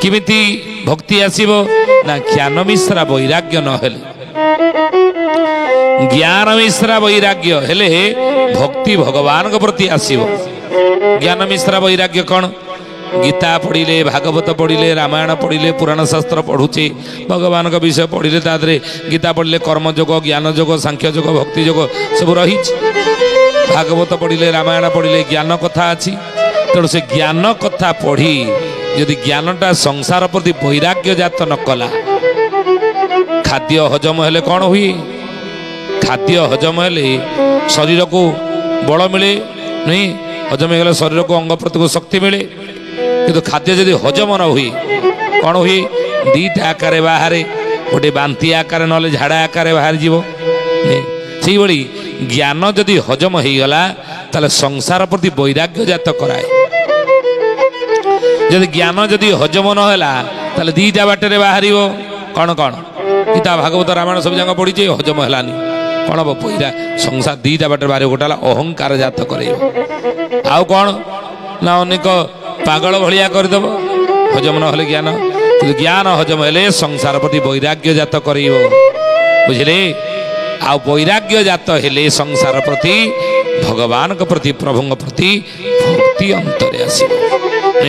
किमिति भक्ति आसीबो ना ज्ञान मिश्रा वैराग्य न हेले ज्ञान मिश्रा वैराग्य हेले भक्ति भगवान के प्रति आसीबो। ज्ञान मिश्रा वैराग्य कौन गीता पढ़िले भागवत पढ़िले रामायण पढ़िले पुराण शास्त्र पढ़ुचे भगवान का विषय पढ़िले तादरे गीता पढ़िले कर्मयोग ज्ञान योग सांख्य योग भक्ति योग सब रही भागवत पढ़िले रामायण पढ़िले ज्ञान कथा अच्छी तेणु से ज्ञान कथा पढ़ी यदि ज्ञानटा संसार प्रति वैराग्य जात न कला खाद्य हजम हेले कौन हुए खाद्य हजम हेले शरीर को बल मिले नहीं हजम हो शरीर को अंग प्रति शक्ति मिले किंतु खाद्य जदि हजम न हुए कौन हुए दीटा आकार बाहर गोटे बांती आकार ना झाड़ा आकार बाहर जीव से भाई ज्ञान जदि हजम हो गला ताले संसार प्रति वैराग्य जात कराए जदि ज्ञान जदि हजम नहला ताले दीटा बाटर बाहर कौन कौन गीता भागवत रामायण सब जगह पड़ी हजम हलानी कौन हम पैरा संसार दीटा बाटर बाहर गोटा अहंकार जात कर आउ कौन ना अनेक पागल भलिया करदेव हजम न हेले ज्ञान कि ज्ञान हजम हेले संसार प्रति वैराग्य जात कर बुझे आ वैराग्य जात हेले संसार प्रति भगवान के प्रति प्रभु प्रति भक्ति अंतरे आस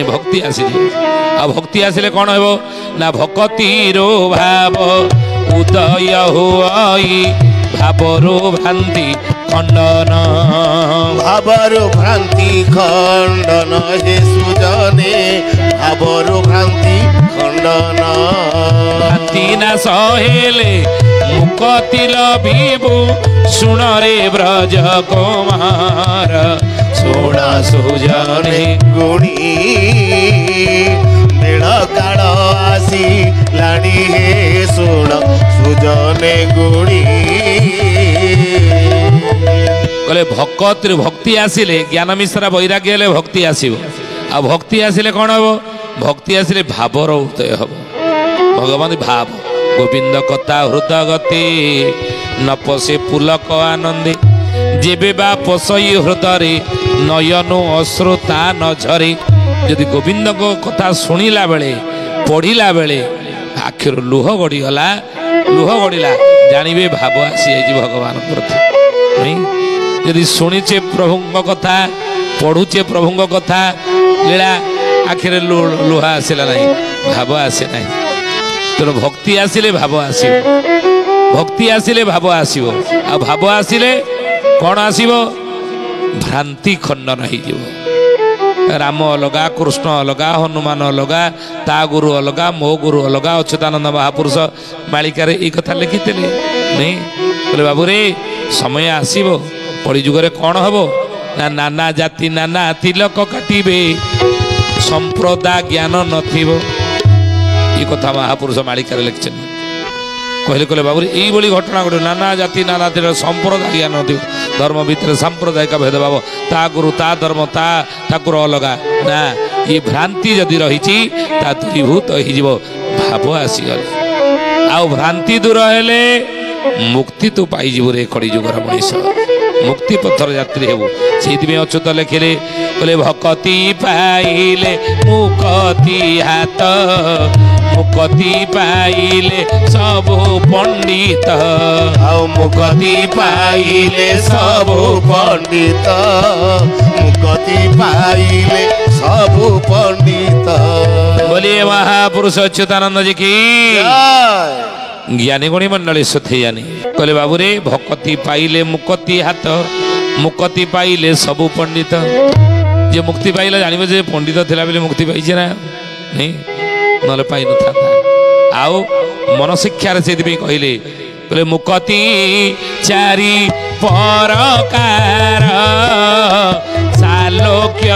भक्ति आसी आ भक्ति आसिले कौन हो ना भक्तिर भाव उदय हुई भावरो भ्रांति खंडन भावरो भ्रांति खंडन हे सुजने भावरो भ्रांति खंडन भ्रांति ना सहेले मुक्ति लभिबु सुण रे ब्रज कुमार सुण सुजने गुणी बेड़ काल आसी लाणी हे सुण सुजने गुणी कहले भक्ति आसिले ज्ञान मिश्रा वैराग्य हेले भक्ति आसीबो आ भक्ति आसिले कौन हम भक्ति आसिले भावर उदय हम भगवान भाव गोविंद कथा हृदय गति न पशे पुलक आनंदे जेबे बा पशई हृदय नयनु अश्रुता न झरे यदि गोविंद को कथा शुणिला बेले पढ़िला बेले आखिर लुह गड़ीगला लुह गड़िला जानवे भाव आसी जाइए भगवान प्रति नहीं यदि शुणीचे प्रभु कथा पढ़ुचे प्रभु कथा लीला आखिर लुहा आसला नहीं भाव आसे नहीं तेणु भक्ति आसिले भाव आसो भक्ति आसिले भाव आसो आ भाव आसिले कौन आसो भ्रांति खंडन हो राम अलगा कृष्ण अलगा हनुमान अलगा ता गुरु अलगा मो गुरु अलगा अच्युतानंद महापुरुष मालिकार ये कथा लिखी नहीं बोले बाबू रे समय आसो कलिजुगे कौन हम ना नाना जाति नाना तिलक काटे संप्रदा ज्ञान नथिबो ये कथा महापुरुष मालिकार लिखिं कहले कहले बाबू यही घटना घटे नाना जाति नाना तिलक संप्रदाय ज्ञान नथिबो धर्म भितर सांप्रदायिक भेदभाव ता गुरु ता धर्म ता ठाकुर अलगा ना ये भ्रांति जदि रही दूरीभूत हो भाव आसीगले आउ भ्रांति दूर हेले मुक्ति तू पाइबू रे कलिजुगर मनीष मुक्ति पथर यात्री हेबू से अच्युत लिखिले कहले भक्ति पाइले मुक्ति हाथ मुक्ति पाइले सब पंडित मुक्ति पाइले सब पंडित मुक्ति पाइले सब पंडित बोलिए महापुरुष अच्युतानंद जी की ज्ञानी गुणी मंडली सुथे जानी कहले बाबू रे भक्ति पाइले मुक्ति हाथ मुक्ति पाइले सबु पंडित जे मुक्ति पाइला जानिबे जे पंडित थिला बेले मुक्ति पाइछे ना नहीं नले पाइ न था आओ मन शिक्षा रे से दिबे कहले कहले मुक्ति चारि परकार सालोक्य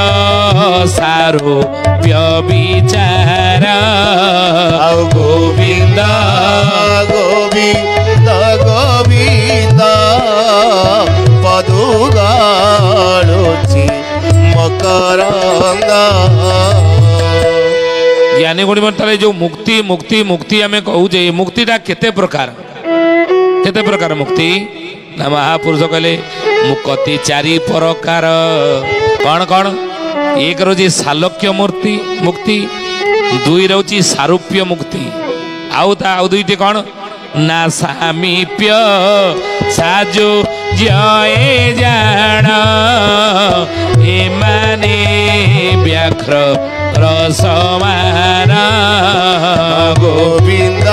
सारो व्यभिचार आओ गोविंद गोविंद गोविंद पदुगालुची मकरंद ज्ञानी गुणी मंडल जो मुक्ति मुक्ति मुक्ति आम कहूचे मुक्तिटा केते प्रकार मुक्ति ना महापुरुष कहले मुक्ति चारि प्रकार कौन कौन एक रोजी सालोक्य मूर्ति मुक्ति ଦୁଇ ରହୁଛି ସାରୂପ୍ୟ ମୁକ୍ତି। ଆଉ ଦୁଇଟି କ'ଣ ନା ସାମୀପ୍ୟ ସାଜୁ ଜୟ ଜାଣ ଏମାନେ ବ୍ୟାଘ୍ର ରସମାନ। ଗୋବିନ୍ଦ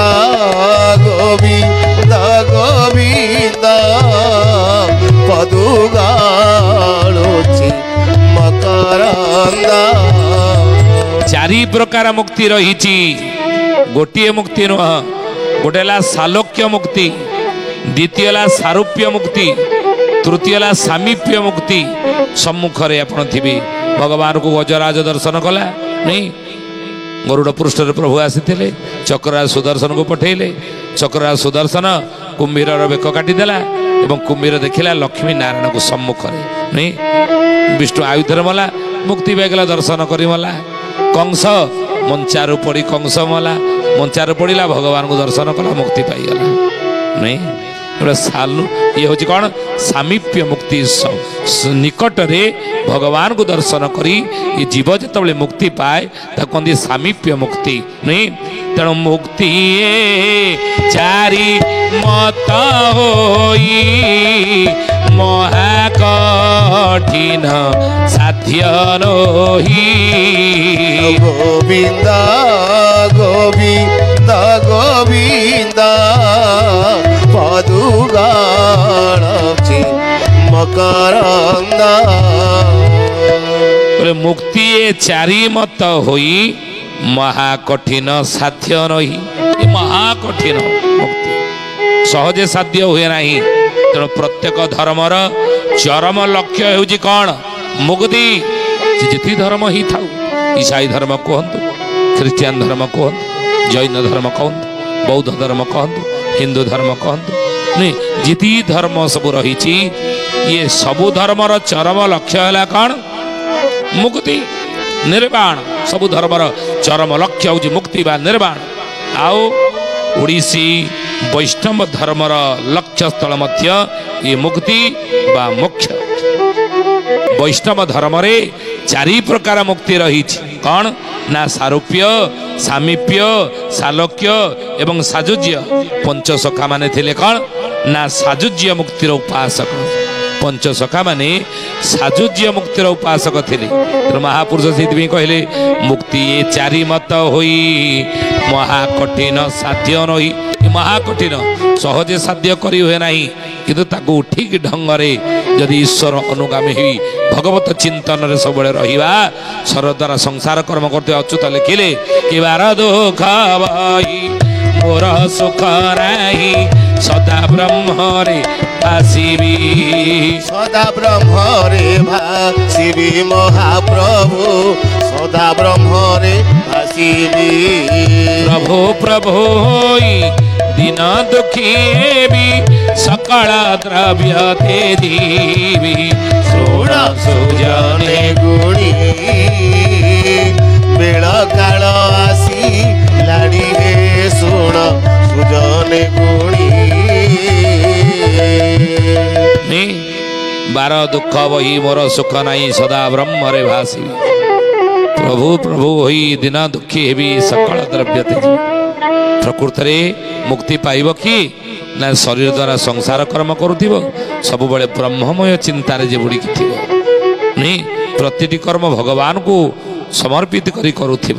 ଗୋବିନ୍ଦ ଗୋବିନ୍ଦ ପଦୁ ଗାଳୁଛି ମକରନ୍ଦ। ଚାରି ପ୍ରକାର ମୁକ୍ତି ରହିଛି, ଗୋଟିଏ ମୁକ୍ତି ନୁହଁ। ଗୋଟେ ହେଲା ସାଲୋକ୍ୟ ମୁକ୍ତି, ଦ୍ୱିତୀୟ ହେଲା ସାରୂପ୍ୟ ମୁକ୍ତି, ତୃତୀୟ ହେଲା ସାମୀପ୍ୟ ମୁକ୍ତି। ସମ୍ମୁଖରେ ଆପଣ ଥିବେ, ଭଗବାନଙ୍କୁ ଗଜରାଜ ଦର୍ଶନ କଲା ନାଇଁ, ଗରୁଡ଼ ପୃଷ୍ଠରେ ପ୍ରଭୁ ଆସିଥିଲେ, ଚକ୍ରରାଜ ସୁଦର୍ଶନକୁ ପଠେଇଲେ। ଚକ୍ରରାଜ ସୁଦର୍ଶନ କୁମ୍ଭୀରର ବେକ କାଟିଦେଲା ଏବଂ କୁମ୍ଭୀର ଦେଖିଲା ଲକ୍ଷ୍ମୀ ନାରାୟଣଙ୍କୁ ସମ୍ମୁଖରେ ନାଇଁ। ବିଷ୍ଣୁ ଆୟୁଧରେ ମଲା, ମୁକ୍ତି ପାଇଗଲା, ଦର୍ଶନ କରି ମଲା। କଂସ ମଞ୍ଚାରୁ ପଡ଼ି କଂସ ମଲା, ମଞ୍ଚାରୁ ପଡ଼ିଲା, ଭଗବାନଙ୍କୁ ଦର୍ଶନ କଲା, ମୁକ୍ତି ପାଇଗଲା ନାଇଁ। ଇଏ ହେଉଛି କ'ଣ ସାମୀପ୍ୟ ମୁକ୍ତି। ନିକଟରେ ଭଗବାନଙ୍କୁ ଦର୍ଶନ କରି ଏ ଜୀବ ଯେତେବେଳେ ମୁକ୍ତି ପାଏ ତାକୁ କହନ୍ତି ସାମୀପ୍ୟ ମୁକ୍ତି ନାଇଁ। ତେଣୁ ମୁକ୍ତି ଚାରି ମତ ହୋଇ ମହାକଠିନ ସାଧ୍ୟ ନୋହି। ଗୋବିନ୍ଦ ଗୋବିନ୍ଦ ଗୋବିନ୍ଦ ପଦୁ ଗାଳୁଛି ମକରନ୍ଦ। ମୁକ୍ତି ଏ ଚାରି ମତ ହୋଇ ମହାକଠିନ ସାଧ୍ୟ ନହି। ଏ ମହାକଠିନ ମୁକ୍ତି ସହଜେ ସାଧ୍ୟ ହୁଏ ନାହିଁ। ତେଣୁ ପ୍ରତ୍ୟେକ ଧର୍ମର ଚରମ ଲକ୍ଷ୍ୟ ହେଉଛି କ'ଣ ମୁକ୍ତି। ଯେତେ ଧର୍ମ ହେଇଥାଉ, ଇସାଇ ଧର୍ମ କୁହନ୍ତୁ, ଖ୍ରୀଷ୍ଟିଆନ ଧର୍ମ କୁହନ୍ତୁ, ଜୈନ ଧର୍ମ କୁହନ୍ତୁ, ବୌଦ୍ଧ ଧର୍ମ କୁହନ୍ତୁ, ହିନ୍ଦୁ ଧର୍ମ କୁହନ୍ତୁ, ଯେତେ ଧର୍ମ ସବୁ ରହିଛି, ଇଏ ସବୁ ଧର୍ମର ଚରମ ଲକ୍ଷ୍ୟ ହେଲା କ'ଣ ମୁକ୍ତି ନିର୍ବାଣ। ସବୁ ଧର୍ମର ଚରମ ଲକ୍ଷ୍ୟ ହେଉଛି ମୁକ୍ତି ବା ନିର୍ବାଣ। ଆଉ ଓଡ଼ିଶୀ ବୈଷ୍ଣବ ଧର୍ମର ଲକ୍ଷ୍ୟସ୍ଥଳ ମଧ୍ୟ ଏ ମୁକ୍ତି ବା ମୋକ୍ଷ। ବୈଷ୍ଣବ ଧର୍ମରେ ଚାରି ପ୍ରକାର ମୁକ୍ତି ରହିଛି, କ'ଣ ନା ସାରୂପ୍ୟ, ସାମୀପ୍ୟ, ସାଲୋକ୍ୟ ଏବଂ ସାଯୁଜ୍ୟ। ପଞ୍ଚସଖା ମାନେ ଥିଲେ କ'ଣ ନା ସାଯୁଜ୍ୟ ମୁକ୍ତିର ଉପାସକ। ପଞ୍ଚସଖା ମାନେ ସାଯୁଜ୍ୟ ମୁକ୍ତିର ଉପାସକ ଥିଲେ। ତେଣୁ ମହାପୁରୁଷ ସେଇଥିପାଇଁ କହିଲେ ମୁକ୍ତି ଏ ଚାରି ମତ ହୋଇ ମହାକଠିନ ସାଧ୍ୟ ନହି। ମହାକଠିନ ସହଜେ ସାଧ୍ୟ କରି ହୁଏ ନାହିଁ, କିନ୍ତୁ ତାକୁ ଠିକ୍ ଢଙ୍ଗରେ ଯଦି ଈଶ୍ୱର ଅନୁଗାମୀ ହୋଇ ଭଗବତ ଚିନ୍ତନରେ ସବୁବେଳେ ରହିବା। ସରଦ୍ୱାରା ସଂସାର କର୍ମ କରୁଥିବା ଅଚ୍ୟୁତ ଲେଖିଲେ କି ବାର ଦୁଃଖ ବହି ମୋର ସୁଖ ନାହିଁ ସଦା ବ୍ରହ୍ମରେ ଭାସିବି। ସଦା ବ୍ରହ୍ମରେ ଭାସିବି ମହାପ୍ରଭୁ, ସଦା ବ୍ରହ୍ମରେ ଭାସିବି। ପ୍ରଭୁ ପ୍ରଭୁ ହୋଇ ଦିନ ଦୁଃଖୀ ହେବି, ସକଳ ଦ୍ରବ୍ୟ ଦେବି। ଶୁଣ ସୁଜନେ ଗୁଣି ବେଳ କାଳ ଆସି ଲାଡ଼ି ହେ, ଶୁଣ ସୁଜନେ ଗୁଣି। ବାର ଦୁଃଖ ବହି ମୋର ସୁଖ ନାହିଁ ସଦା ବ୍ରହ୍ମରେ ଭାସିବି। ପ୍ରଭୁ ପ୍ରଭୁ ହୋଇ ଦିନ ଦୁଃଖୀ ହେବି, ସକଳ ଦ୍ରବ୍ୟ ତ୍ୟଜିବି। ପ୍ରକୃତରେ ମୁକ୍ତି ପାଇବ କି ନା ଶରୀର ଦ୍ୱାରା ସଂସାର କର୍ମ କରୁଥିବ, ସବୁବେଳେ ବ୍ରହ୍ମମୟ ଚିନ୍ତାରେ ଯେ ବୁଡ଼ିକି ଥିବ ନାଇଁ। ପ୍ରତିଟି କର୍ମ ଭଗବାନଙ୍କୁ ସମର୍ପିତ କରି କରୁଥିବ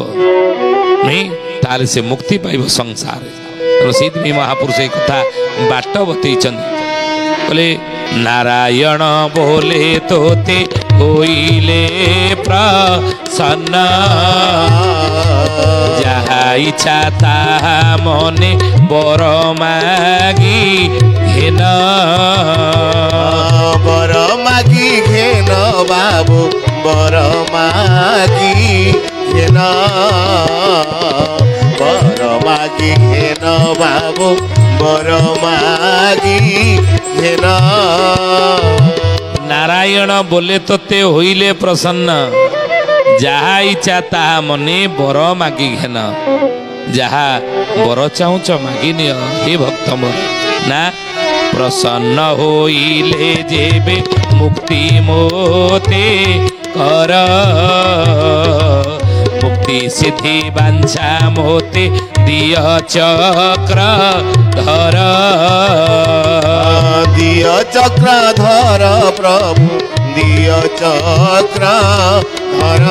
ନାଇଁ, ତାହେଲେ ସେ ମୁକ୍ତି ପାଇବ ସଂସାରରେ। ତେଣୁ ସେଇଥିପାଇଁ ମହାପୁରୁଷ ଏ କଥା ବାଟ ବତେଇଛନ୍ତି। ବୋଲେ ନାରାୟଣ ବୋଲେ ତୋତେ ହୋଇଲେ ପ୍ରସନ୍ନ, ଯାହା ଇଚ୍ଛା ତାହା ମନେ ବର ମାଗି ଘେନ। ବର ମାଗି ଘେନ ବାବୁ, ବର ମାଗି ଘେନ, ବର ମାଗି ଘେନ ବାବୁ, ବର ମାଗି ଘେନ। ନାରାୟଣ ବୋଲେ ତୋତେ ହୋଇଲେ ପ୍ରସନ୍ନ, ଯାହା ଇଚ୍ଛା ତାହା ମନେ ବର ମାଗି ଘେନ। ଯାହା ବର ଚାହୁଁଛ ମାଗି ନିଅ ହେ ଭକ୍ତ ମୋର। ନା ପ୍ରସନ୍ନ ହୋଇଲେ ଯେବେ ମୁକ୍ତି ମୋତେ କର, मुक्ति सिद्धि वांछा मोते दिय चक्र धर दिय चक्रधर प्रभु दिय चक्रधर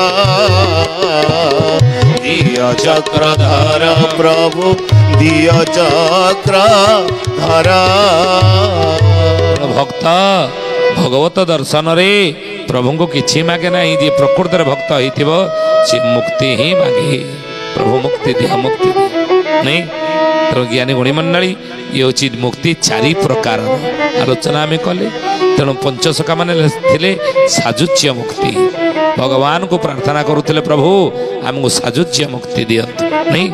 दिय चक्रधर प्रभु दिय चक्रधर भक्त भगवत दर्शन रे प्रभु को किछि मागे ना जी प्रकृत भक्त होइथिबो से मुक्ति ही मागे प्रभु मुक्ति दिया मुक्ति दिया नहीं तेणु ज्ञानी गुणी मंडली ये हूँ मुक्ति चारि प्रकार आलोचना आम कले तेणु पंचसखा माने थिले साजुज्य मुक्ति भगवान को प्रार्थना करुले प्रभु आमको साजुज्य मुक्ति दियंतु नहीं।